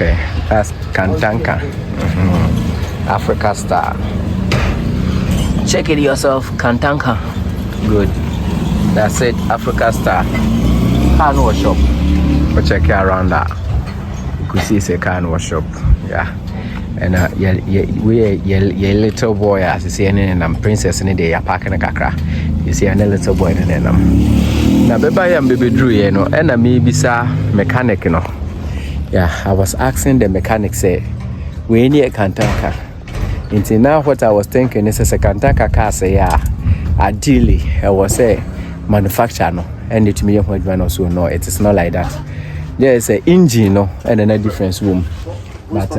Okay, that's Kantanka. Africa Star. Check it yourself, Kantanka. Good. That's it, Africa Star. Car wash shop. But check it around that. You could see it's a car wash shop. Yeah. And we little boy as you see and I'm princess in the day parking a kakra. You see a little boy in them. Now baby drew you know and I maybe sa mechanic you know. Yeah, I was asking the mechanic say we need a Kantanka. Until now what I was thinking is a Kantanka car say yeah. Ideally I was say manufacturer no and it me what one also no it is not like that. There is a engine no and another difference room. But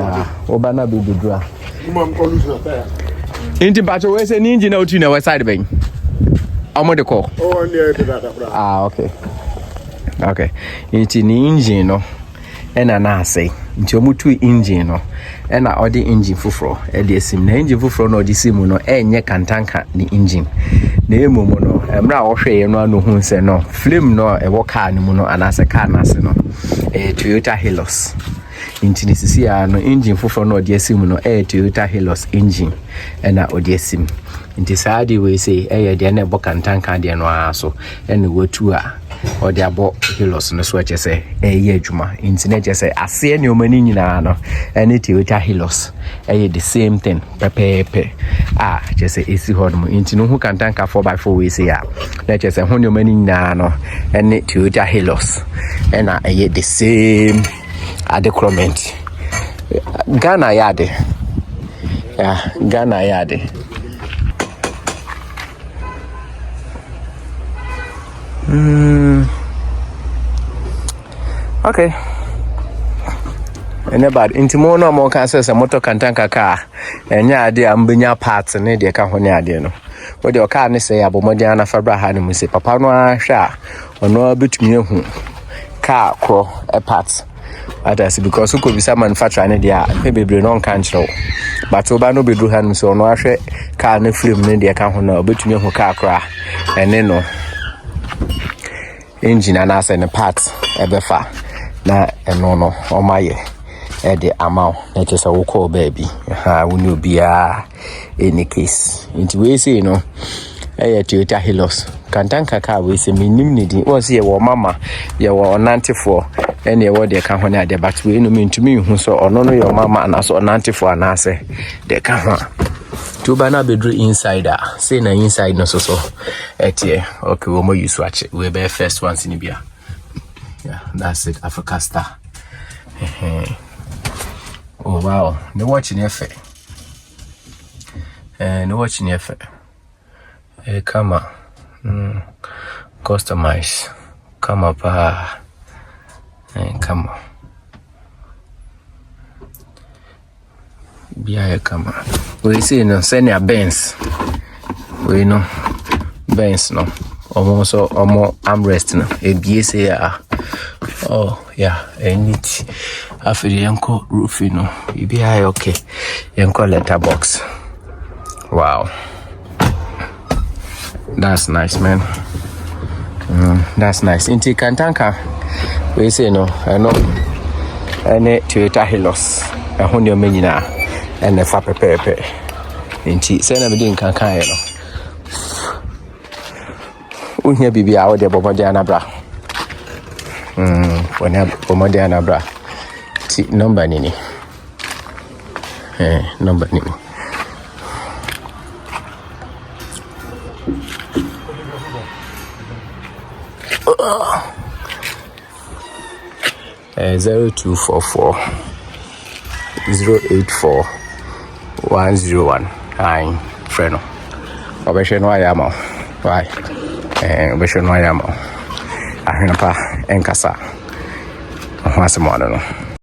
Obana baby draw. Engine battery where's an engine out in our side bang? I'm on the call. Oh yeah, okay. Okay. It's an engine no and an assay. Into mutu engine no and I order engine fufro. The sim na engine fufro no the sim no enye Kantanka ni engine. Na emu no emra ohwe no anu hu se no flame no e wo car ni mu no anase car na se no Toyota Hilux. Into this no engine for no sim no Toyota Hilux engine and na sim. Into sadi we say de na bo Kantanka de no aso and we tu a or the abo Hilux no so che say ye adwuma. Into na che say ase ne o mani nyina no and Toyota Hilux the same thing pepepe che say esi ho no into no hu Kantanka 4x4 we say na che say ho ne o mani nyina no and Toyota Hilux and na the same adequate Ghana yade. Yeah, Ghana yade. Okay. And about intimo no more can say a motor Kantanka car and ya de ambenya parts and de ka honya de no. What your car ne say abomodiana fabra ha ne say papa no ahwa ono betumi hu car kro a parts. Others because who could be some manufacturer and they are maybe non control. But Obano be do hand so no share car ne film ne they can honor between your car crash and then no engine and as and parts ebefa na no on my the amount that is a call baby. When you be any case into we say no Toyota Hilux Kantanka car we say minim need was here mama you were 94 and you were there can honor the but we no mean to me who so no your mama and also 94 and I say they can to bana bedru insider say na inside no so okay we more you swatch we be first ones in Ibia. Yeah, that's it, Africa Star. Oh wow, the watching effect and the watching effect. Come on, customize, come up, come on, be come on. We see no send your Benz, we know Benz no, almost more armrest no, a BSA. Oh yeah, I need after the uncle roof, you know, you be okay, uncle letterbox. Wow. That's nice, man. That's nice. Inti Kantanka, we say no, I know. Any Toyota Hilux, a honey menina, and a fap pepe. Inti, send them in Kankan, you know. Unya bibi out there, Bomodiana bra. When I Bomodiana bra. Number nini. Number nini. 0244 084 101. I'm friend. Obeshe no ayama. Why? Obeshe no ayama. Ahina pa enkasa. What's the matter?